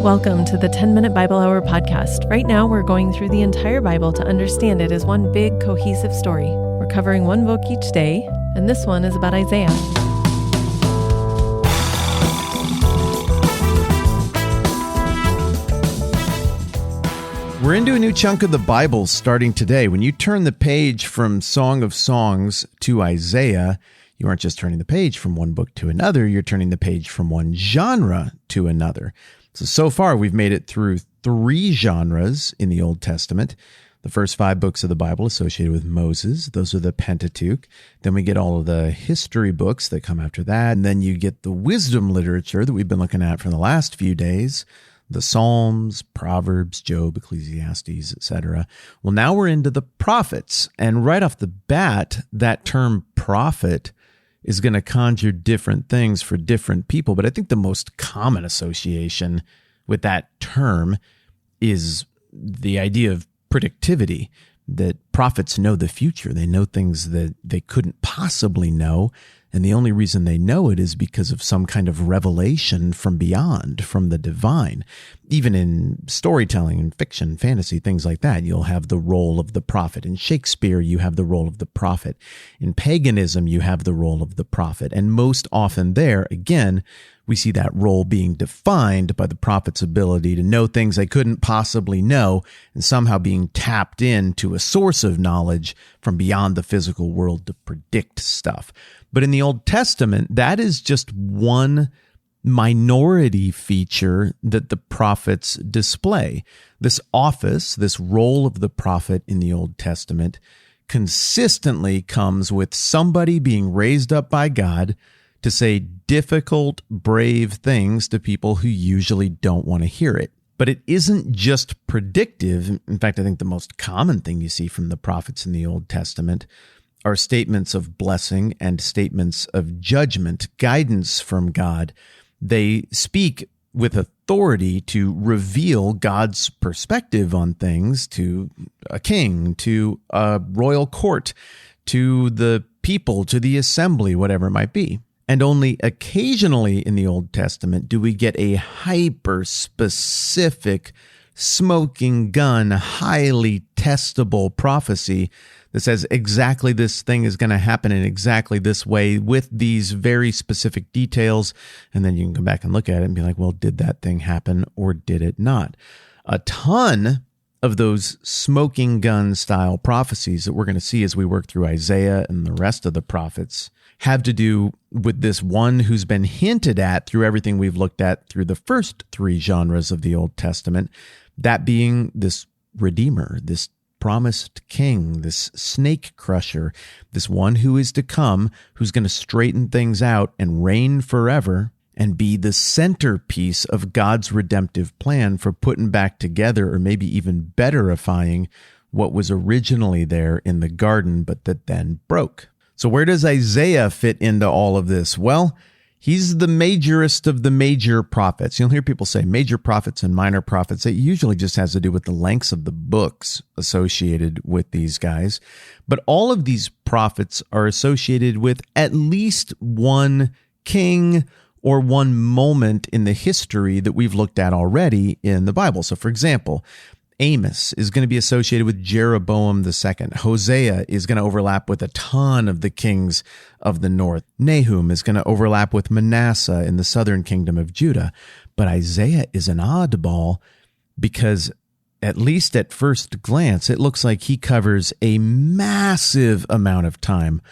Welcome to the 10-Minute Bible Hour podcast. Right now, we're going through the entire Bible to understand it as one big, cohesive story. We're covering one book each day, and this one is about Isaiah. We're into a new chunk of the Bible starting today. When you turn the page from Song of Songs to Isaiah, you aren't just turning the page from one book to another, you're turning the page from one genre to another. So far, we've made it through 3 genres in the Old Testament. The first 5 books of the Bible associated with Moses, those are the Pentateuch. Then we get all of the history books that come after that. And then you get the wisdom literature that we've been looking at for the last few days. The Psalms, Proverbs, Job, Ecclesiastes, etc. Well, now we're into the prophets. And right off the bat, that term prophet is going to conjure different things for different people. But I think the most common association with that term is the idea of predictivity, that prophets know the future. They know things that they couldn't possibly know. And the only reason they know it is because of some kind of revelation from beyond, from the divine. Even in storytelling and fiction, fantasy, things like that, you'll have the role of the prophet. In Shakespeare, you have the role of the prophet. In paganism, you have the role of the prophet. And most often there, again, we see that role being defined by the prophet's ability to know things they couldn't possibly know and somehow being tapped into a source of knowledge from beyond the physical world to predict stuff. But in the Old Testament, that is just one minority feature that the prophets display. This office, this role of the prophet in the Old Testament consistently comes with somebody being raised up by God to say difficult, brave things to people who usually don't want to hear it. But it isn't just predictive. In fact, I think the most common thing you see from the prophets in the Old Testament are statements of blessing and statements of judgment, guidance from God. They speak with authority to reveal God's perspective on things to a king, to a royal court, to the people, to the assembly, whatever it might be. And only occasionally in the Old Testament do we get a hyper-specific, smoking gun, highly testable prophecy that says exactly this thing is going to happen in exactly this way with these very specific details. And then you can come back and look at it and be like, well, did that thing happen or did it not? A ton of those smoking gun style prophecies that we're going to see as we work through Isaiah and the rest of the prophets have to do with this one who's been hinted at through everything we've looked at through the first 3 genres of the Old Testament, that being this Redeemer, this promised king, this snake crusher, this one who is to come, who's going to straighten things out and reign forever and be the centerpiece of God's redemptive plan for putting back together, or maybe even betterifying, what was originally there in the garden, but that then broke. So where does Isaiah fit into all of this? Well, he's the majorest of the major prophets. You'll hear people say major prophets and minor prophets. It usually just has to do with the lengths of the books associated with these guys. But all of these prophets are associated with at least one king or one moment in the history that we've looked at already in the Bible. So for example, Amos is going to be associated with Jeroboam II. Hosea is going to overlap with a ton of the kings of the north. Nahum is going to overlap with Manasseh in the southern kingdom of Judah. But Isaiah is an oddball because, at least at first glance, it looks like he covers a massive amount of time,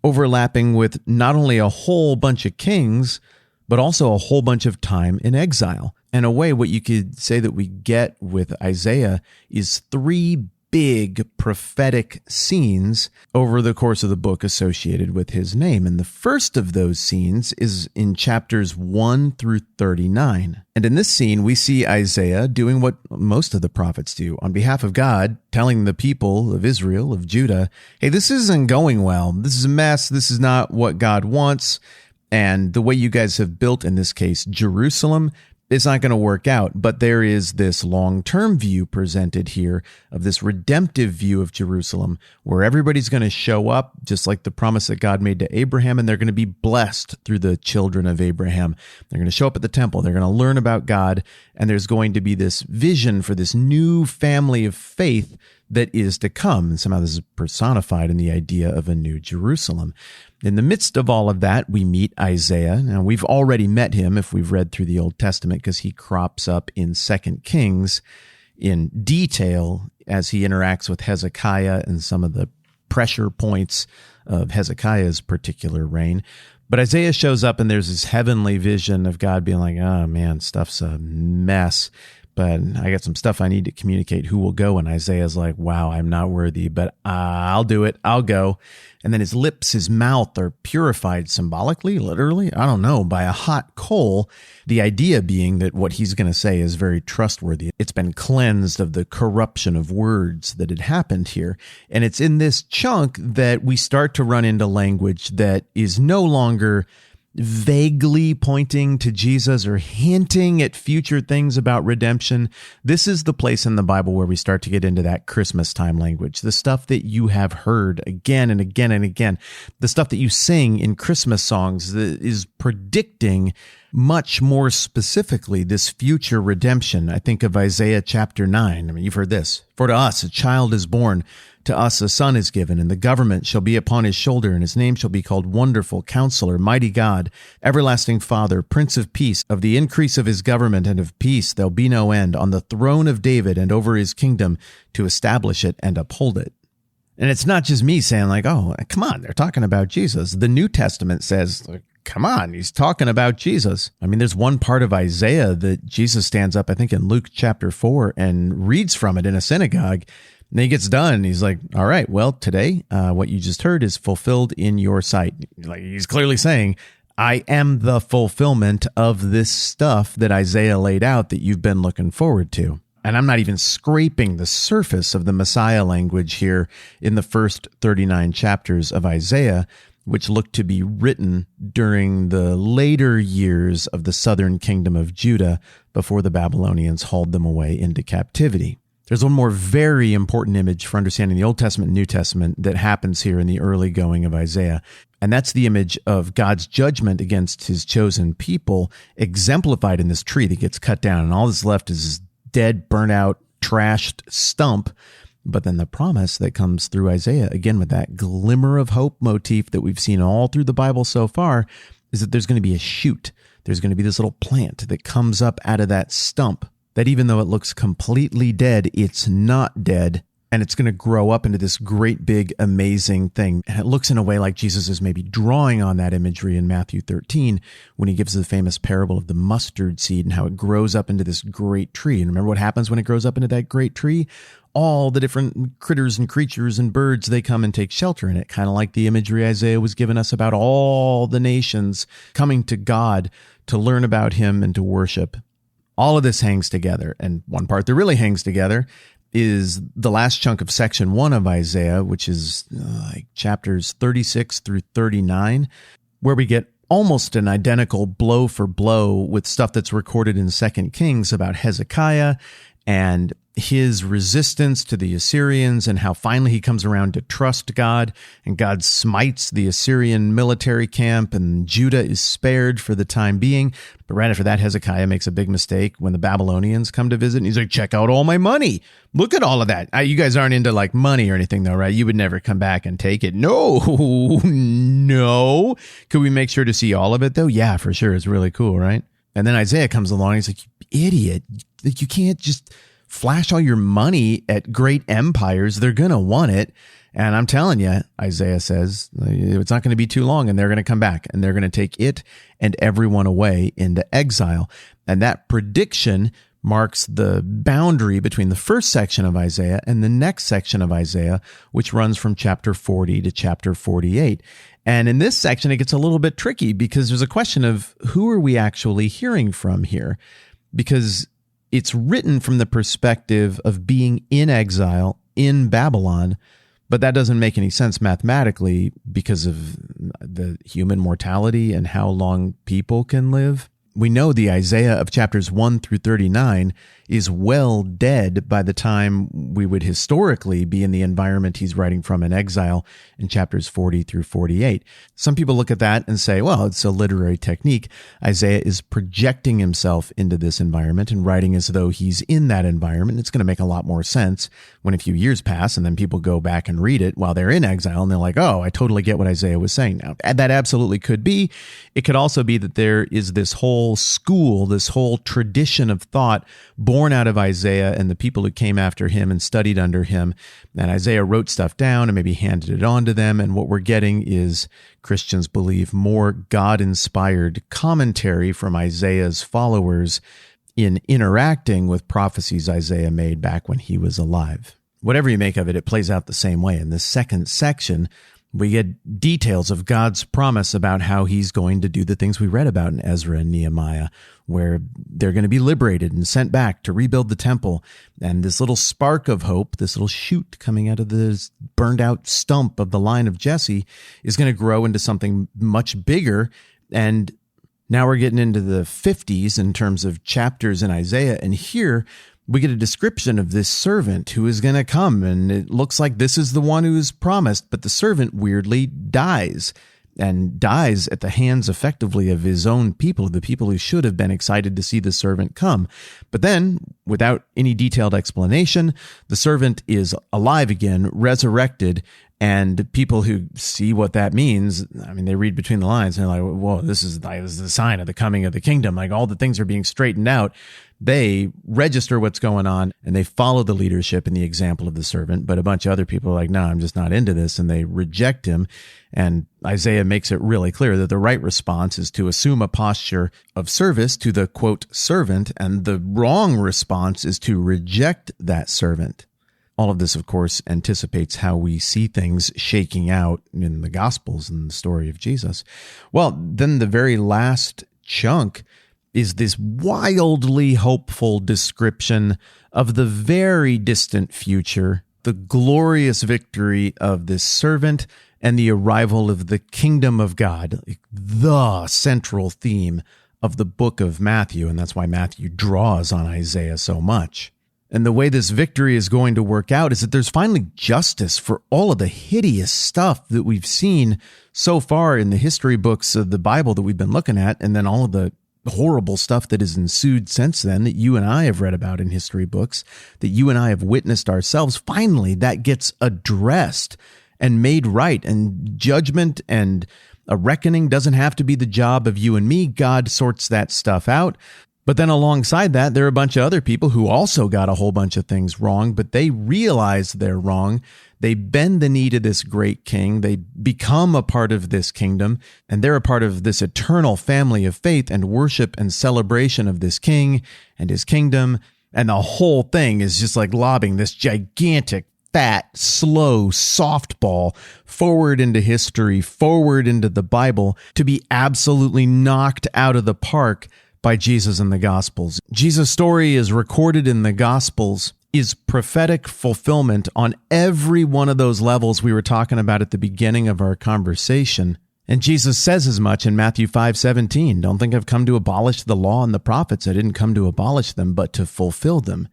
overlapping with not only a whole bunch of kings, but also a whole bunch of time in exile. In a way, what you could say that we get with Isaiah is 3 big prophetic scenes over the course of the book associated with his name. And the first of those scenes is in chapters 1 through 39. And in this scene, we see Isaiah doing what most of the prophets do on behalf of God, telling the people of Israel, of Judah, hey, this isn't going well. This is a mess. This is not what God wants. And the way you guys have built, in this case, Jerusalem, it's not going to work out. But there is this long-term view presented here of this redemptive view of Jerusalem where everybody's going to show up just like the promise that God made to Abraham, and they're going to be blessed through the children of Abraham. They're going to show up at the temple. They're going to learn about God, and there's going to be this vision for this new family of faith that is to come. And somehow this is personified in the idea of a new Jerusalem. In the midst of all of that, we meet Isaiah. Now, we've already met him if we've read through the Old Testament, because he crops up in 2 Kings in detail as he interacts with Hezekiah and some of the pressure points of Hezekiah's particular reign. But Isaiah shows up, and there's this heavenly vision of God being like, oh man, stuff's a mess, but I got some stuff I need to communicate. Who will go? And Isaiah's like, wow, I'm not worthy, but I'll do it. I'll go. And then his lips, his mouth are purified symbolically, literally, I don't know, by a hot coal. The idea being that what he's going to say is very trustworthy. It's been cleansed of the corruption of words that had happened here. And it's in this chunk that we start to run into language that is no longer vaguely pointing to Jesus or hinting at future things about redemption. This is the place in the Bible where we start to get into that Christmas time language, the stuff that you have heard again and again and again, the stuff that you sing in Christmas songs that is predicting much more specifically this future redemption. I think of Isaiah chapter 9. I mean, you've heard this. For to us a child is born, to us a son is given, and the government shall be upon his shoulder, and his name shall be called Wonderful, Counselor, Mighty God, Everlasting Father, Prince of Peace. Of the increase of his government and of peace there'll be no end, on the throne of David and over his kingdom, to establish it and uphold it. And it's not just me saying like, oh, come on, they're talking about Jesus. The New Testament says, come on, he's talking about Jesus. I mean, there's one part of Isaiah that Jesus stands up, I think in Luke chapter 4, and reads from it in a synagogue. And then he gets done, and he's like, all right, well, today, what you just heard is fulfilled in your sight. Like, he's clearly saying, I am the fulfillment of this stuff that Isaiah laid out that you've been looking forward to. And I'm not even scraping the surface of the Messiah language here in the first 39 chapters of Isaiah, which look to be written during the later years of the southern kingdom of Judah before the Babylonians hauled them away into captivity. There's one more very important image for understanding the Old Testament and New Testament that happens here in the early going of Isaiah, and that's the image of God's judgment against his chosen people exemplified in this tree that gets cut down, and all that's left is this dead, burnt out, trashed stump. But then the promise that comes through Isaiah, again with that glimmer of hope motif that we've seen all through the Bible so far, is that there's going to be a shoot. There's going to be this little plant that comes up out of that stump, that even though it looks completely dead, it's not dead. And it's going to grow up into this great, big, amazing thing. And it looks in a way like Jesus is maybe drawing on that imagery in Matthew 13 when he gives the famous parable of the mustard seed and how it grows up into this great tree. And remember what happens when it grows up into that great tree? All the different critters and creatures and birds, they come and take shelter in it, kind of like the imagery Isaiah was giving us about all the nations coming to God to learn about him and to worship. All of this hangs together. And one part that really hangs together is the last chunk of section 1 of Isaiah, which is like chapters 36 through 39, where we get almost an identical blow for blow with stuff that's recorded in 2 Kings about Hezekiah and his resistance to the Assyrians and how finally he comes around to trust God, and God smites the Assyrian military camp and Judah is spared for the time being. But right after that, Hezekiah makes a big mistake when the Babylonians come to visit, and he's like, check out all my money. Look at all of that. You guys aren't into like money or anything though, right? You would never come back and take it. No. Could we make sure to see all of it though? Yeah, for sure. It's really cool, right? And then Isaiah comes along and he's like, you idiot. You can't just flash all your money at great empires. They're going to want it. And I'm telling you, Isaiah says, it's not going to be too long and they're going to come back and they're going to take it and everyone away into exile. And that prediction marks the boundary between the first section of Isaiah and the next section of Isaiah, which runs from chapter 40 to chapter 48. And in this section, it gets a little bit tricky because there's a question of who are we actually hearing from here? Because it's written from the perspective of being in exile in Babylon, but that doesn't make any sense mathematically because of the human mortality and how long people can live. We know the Isaiah of chapters 1 through 39 is well dead by the time we would historically be in the environment he's writing from in exile in chapters 40 through 48. Some people look at that and say, well, it's a literary technique. Isaiah is projecting himself into this environment and writing as though he's in that environment. It's going to make a lot more sense when a few years pass and then people go back and read it while they're in exile and they're like, oh, I totally get what Isaiah was saying now. That absolutely could be. It could also be that there is this whole school, this whole tradition of thought born out of Isaiah and the people who came after him and studied under him. And Isaiah wrote stuff down and maybe handed it on to them. And what we're getting is, Christians believe, more God-inspired commentary from Isaiah's followers in interacting with prophecies Isaiah made back when he was alive. Whatever you make of it, it plays out the same way. In the second section, we get details of God's promise about how he's going to do the things we read about in Ezra and Nehemiah, where they're going to be liberated and sent back to rebuild the temple. And this little spark of hope, this little shoot coming out of the burned out stump of the line of Jesse, is going to grow into something much bigger. And now we're getting into the 50s in terms of chapters in Isaiah. And here we get a description of this servant who is going to come, and it looks like this is the one who is promised, but the servant weirdly dies, and dies at the hands effectively of his own people, the people who should have been excited to see the servant come. But then, without any detailed explanation, the servant is alive again, resurrected, and people who see what that means, I mean, they read between the lines and they're like, whoa, this is the sign of the coming of the kingdom. Like, all the things are being straightened out. They register what's going on and they follow the leadership and the example of the servant. But a bunch of other people are like, no, I'm just not into this. And they reject him. And Isaiah makes it really clear that the right response is to assume a posture of service to the, quote, servant. And the wrong response is to reject that servant. All of this, of course, anticipates how we see things shaking out in the Gospels and the story of Jesus. Well, then the very last chunk is this wildly hopeful description of the very distant future, the glorious victory of this servant and the arrival of the kingdom of God, the central theme of the book of Matthew. And that's why Matthew draws on Isaiah so much. And the way this victory is going to work out is that there's finally justice for all of the hideous stuff that we've seen so far in the history books of the Bible that we've been looking at, and then all of the horrible stuff that has ensued since then that you and I have read about in history books, that you and I have witnessed ourselves. Finally, that gets addressed and made right, and judgment and a reckoning doesn't have to be the job of you and me. God sorts that stuff out. But then alongside that, there are a bunch of other people who also got a whole bunch of things wrong, but they realize they're wrong. They bend the knee to this great king. They become a part of this kingdom, and they're a part of this eternal family of faith and worship and celebration of this king and his kingdom. And the whole thing is just like lobbing this gigantic, fat, slow softball forward into history, forward into the Bible, to be absolutely knocked out of the park by Jesus in the Gospels. Jesus' story is recorded in the Gospels, is prophetic fulfillment on every one of those levels we were talking about at the beginning of our conversation. And Jesus says as much in Matthew 5:17. Don't think I've come to abolish the law and the prophets. I didn't come to abolish them, but to fulfill them.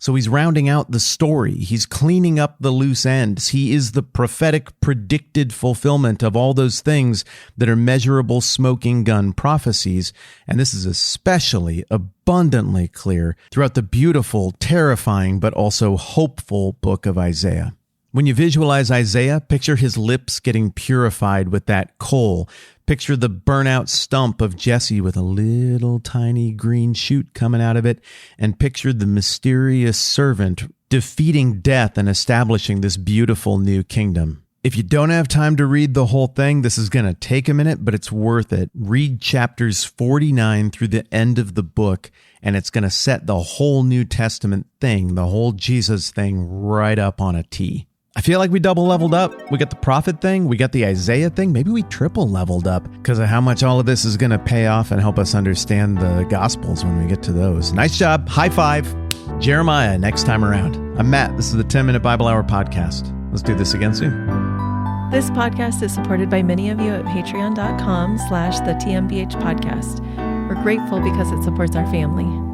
So he's rounding out the story. He's cleaning up the loose ends. He is the prophetic predicted fulfillment of all those things that are measurable smoking gun prophecies. And this is especially abundantly clear throughout the beautiful, terrifying, but also hopeful book of Isaiah. When you visualize Isaiah, picture his lips getting purified with that coal. Picture the burnout stump of Jesse with a little tiny green shoot coming out of it, and picture the mysterious servant defeating death and establishing this beautiful new kingdom. If you don't have time to read the whole thing, this is going to take a minute, but it's worth it. Read chapters 49 through the end of the book, and it's going to set the whole New Testament thing, the whole Jesus thing, right up on a tee. I feel like we double leveled up. We got the prophet thing. We got the Isaiah thing. Maybe we triple leveled up because of how much all of this is going to pay off and help us understand the Gospels when we get to those. Nice job. High five. Jeremiah next time around. I'm Matt. This is the 10-Minute Bible Hour Podcast. Let's do this again soon. This podcast is supported by many of you at patreon.com/the TMBH podcast. We're grateful because it supports our family.